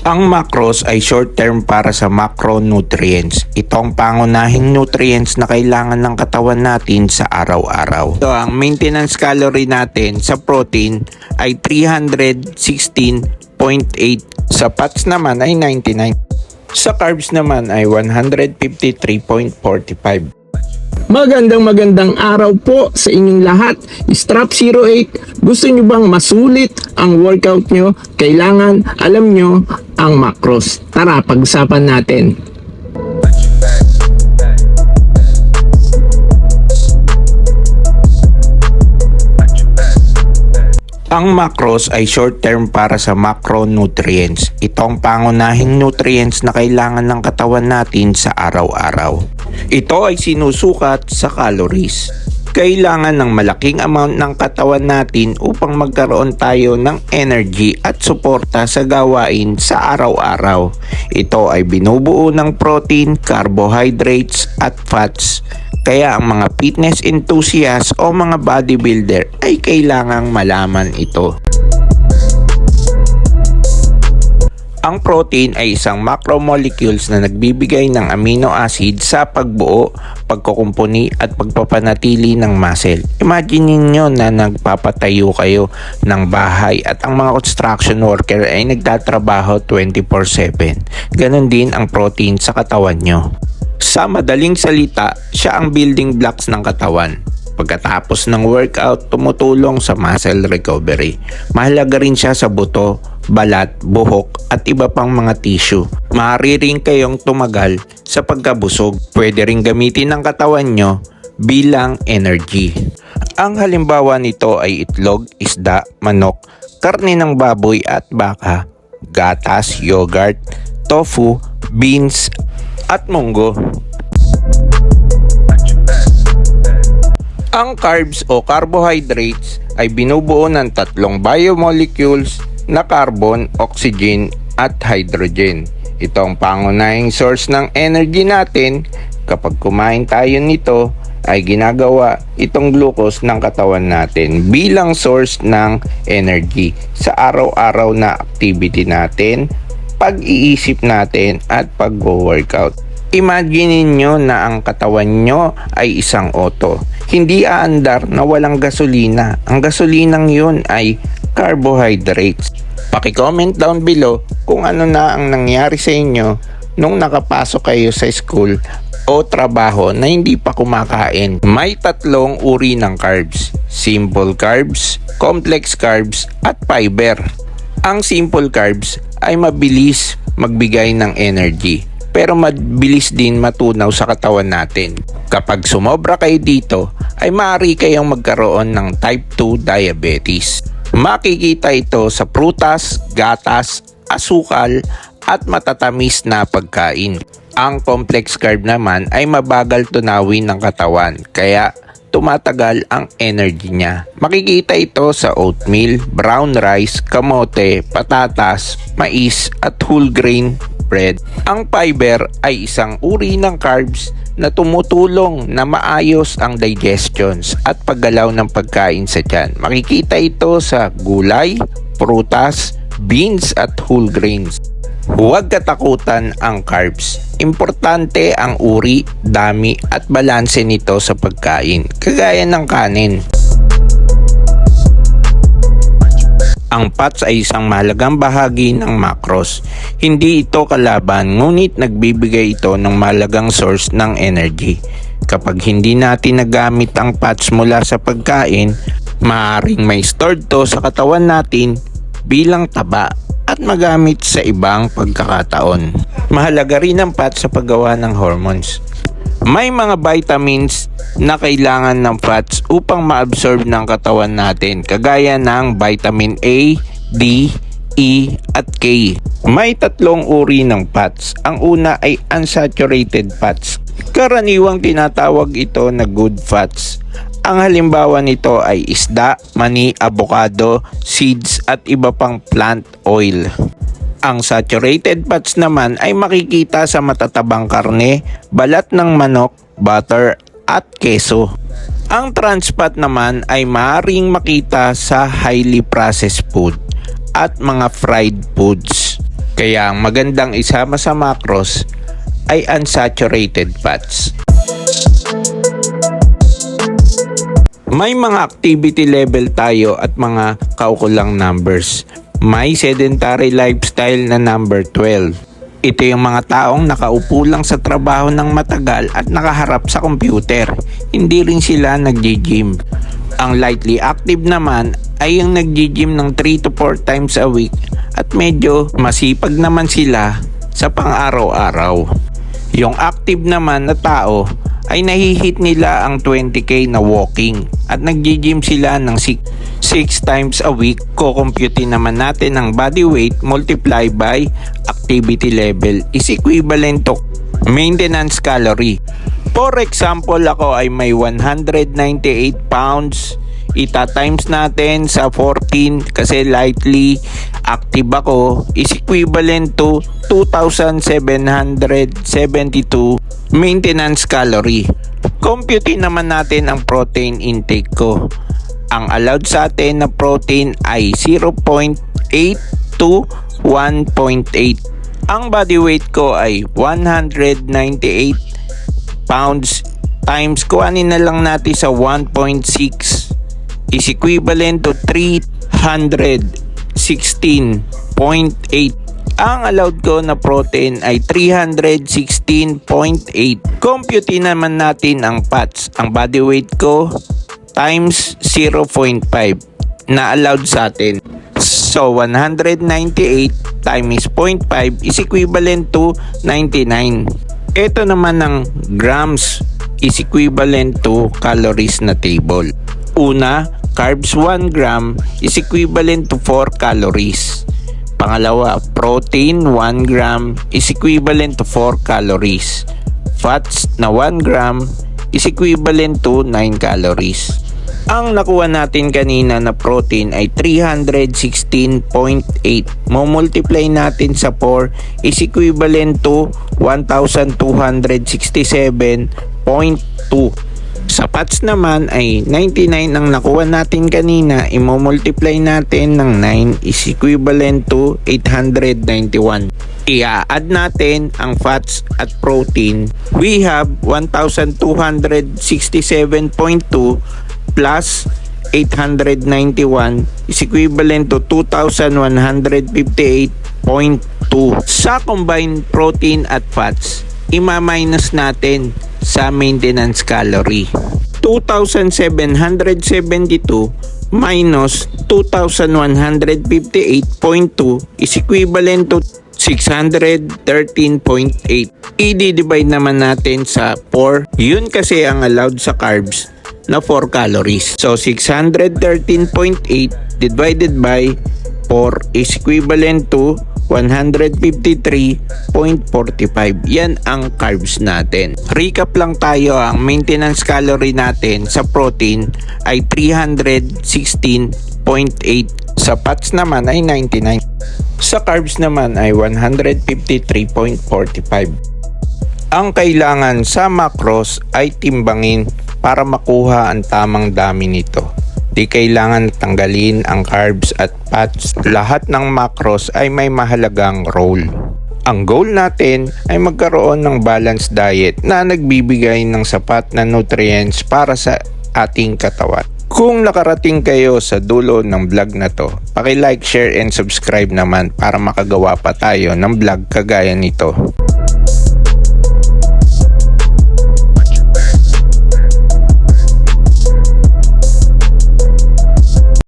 Ang macros ay short term para sa macronutrients. Ito ang pangunahing nutrients na kailangan ng katawan natin sa araw-araw. So, ang maintenance calorie natin sa protein ay 316.8. Sa fats naman ay 99. Sa carbs naman ay 153.45. Magandang araw po sa inyong lahat. Strap 08, gusto nyo bang masulit ang workout nyo? Kailangan alam nyo ang macros. Tara, pag-usapan natin. Ang macros ay short term para sa macronutrients. Ito ang pangunahing nutrients na kailangan ng katawan natin sa araw-araw. Ito ay sinusukat sa calories. Kailangan ng malaking amount ng katawan natin upang magkaroon tayo ng energy at suporta sa gawain sa araw-araw. Ito ay binubuo ng protein, carbohydrates at fats. Kaya ang mga fitness enthusiast o mga bodybuilder ay kailangang malaman ito. Ang protein ay isang macromolecules na nagbibigay ng amino acid sa pagbuo, pagkukumpuni at pagpapanatili ng muscle. Imagine niyo na nagpapatayo kayo ng bahay at ang mga construction worker ay nagtatrabaho 24/7. Ganon din ang protein sa katawan nyo. Sa madaling salita, siya ang building blocks ng katawan. Pagkatapos ng workout, tumutulong sa muscle recovery. Mahalaga rin siya sa buto, balat, buhok at iba pang mga tissue. Maaari rin kayong tumagal sa pagkabusog. Pwede rin gamitin ng katawan nyo bilang energy. Ang halimbawa nito ay itlog, isda, manok, karne ng baboy at baka, gatas, yogurt, tofu, beans, at munggo. Ang carbs o carbohydrates ay binubuo ng tatlong biomolecules na carbon, oxygen at hydrogen. Ito ang pangunahing source ng energy natin. Kapag kumain tayo nito, ay ginagawa itong glucose ng katawan natin bilang source ng energy sa araw-araw na activity natin, pag-iisip natin at pag-workout. Imagine niyo na ang katawan nyo ay isang auto. Hindi aandar na walang gasolina. Ang gasolinang yun ay carbohydrates. Paki-comment down below kung ano na ang nangyari sa inyo nung nakapasok kayo sa school o trabaho na hindi pa kumakain. May tatlong uri ng carbs: simple carbs, complex carbs at fiber. Ang simple carbs ay mabilis magbigay ng energy, pero mabilis din matunaw sa katawan natin. Kapag sumobra kayo dito, ay maaari kayong magkaroon ng type 2 diabetes. Makikita ito sa prutas, gatas, asukal, at matatamis na pagkain. Ang complex carb naman ay mabagal tunawin ng katawan, kaya tumatagal ang energy niya. Makikita ito sa oatmeal, brown rice, kamote, patatas, mais at whole grain bread. Ang fiber ay isang uri ng carbs na tumutulong na maayos ang digestions at paggalaw ng pagkain sa tiyan. Makikita ito sa gulay, prutas, beans at whole grains. Huwag katakutan ang carbs. Importante ang uri, dami at balanse nito sa pagkain, kagaya ng kanin. Ang fats ay isang mahalagang bahagi ng macros. Hindi ito kalaban, ngunit nagbibigay ito ng mahalagang source ng energy. Kapag hindi natin nagamit ang fats mula sa pagkain, maaaring may stored to sa katawan natin bilang taba at magamit sa ibang pagkakataon. Mahalaga rin ang fats sa paggawa ng hormones. May mga vitamins na kailangan ng fats upang ma-absorb ng katawan natin, kagaya ng vitamin A, D, E at K. May tatlong uri ng fats. Ang una ay unsaturated fats. Karaniwang tinatawag ito na good fats. Ang halimbawa nito ay isda, mani, avocado, seeds at iba pang plant oil. Ang saturated fats naman ay makikita sa matatabang karne, balat ng manok, butter at keso. Ang trans fat naman ay maaaring makita sa highly processed food at mga fried foods. Kaya ang magandang isama sa macros ay unsaturated fats. May mga activity level tayo at mga kaukulang numbers. May sedentary lifestyle na number 12. Ito yung mga taong nakaupo lang sa trabaho ng matagal at nakaharap sa computer. Hindi rin sila nagji-gym. Ang lightly active naman ay yung nagji-gym ng 3 to 4 times a week at medyo masipag naman sila sa pang-araw-araw. Yung active naman na tao ay nahihit nila ang 20k na walking at nagji-gym sila ng 6 times a week. Kukumputin naman natin ang body weight multiply by activity level is equivalent to maintenance calorie. For example, ako ay may 198 pounds. Ita-times natin sa 14 kasi lightly active ako is equivalent to 2,772 maintenance calorie. Computin naman natin ang protein intake ko. Ang allowed sa atin na protein ay 0.8 to 1.8. Ang body weight ko ay 198 pounds times kuhanin na lang natin sa 1.6 is equivalent to 316.8. Ang allowed ko na protein ay 316.8. Computin naman natin ang fats. Ang body weight ko times 0.5 na allowed sa atin. So 198 times 0.5 is equivalent to 99. Ito naman ang grams is equivalent to calories na table. Una, carbs 1 gram is equivalent to 4 calories. Pangalawa, protein 1 gram is equivalent to 4 calories. Fats na 1 gram is equivalent to 9 calories. Ang nakuha natin kanina na protein ay 316.8. Mo-multiply natin sa 4 is equivalent to 1,267.2. Sa fats naman ay 99 ang nakuha natin kanina. I-multiply natin ng 9 is equivalent to 891. I-add natin ang fats at protein. We have 1,267.2 plus 891 is equivalent to 2,158.2. Sa combined protein at fats, ima-minus natin sa maintenance calorie. 2,772 minus 2,158.2 is equivalent to 613.8. I-divide naman natin sa 4. Yun kasi ang allowed sa carbs na 4 calories. So 613.8 divided by 4 is equivalent to 153.45. Yan ang carbs natin. Recap lang tayo, ang maintenance calorie natin sa protein ay 316.8. Sa fats naman ay 99. Sa carbs naman ay 153.45. Ang kailangan sa macros ay timbangin para makuha ang tamang dami nito. Di kailangan tanggalin ang carbs at fats. Lahat ng macros ay may mahalagang role. Ang goal natin ay magkaroon ng balanced diet na nagbibigay ng sapat na nutrients para sa ating katawan. Kung nakarating kayo sa dulo ng vlog na to, paki-like, share, and subscribe naman para makagawa pa tayo ng vlog kagaya nito.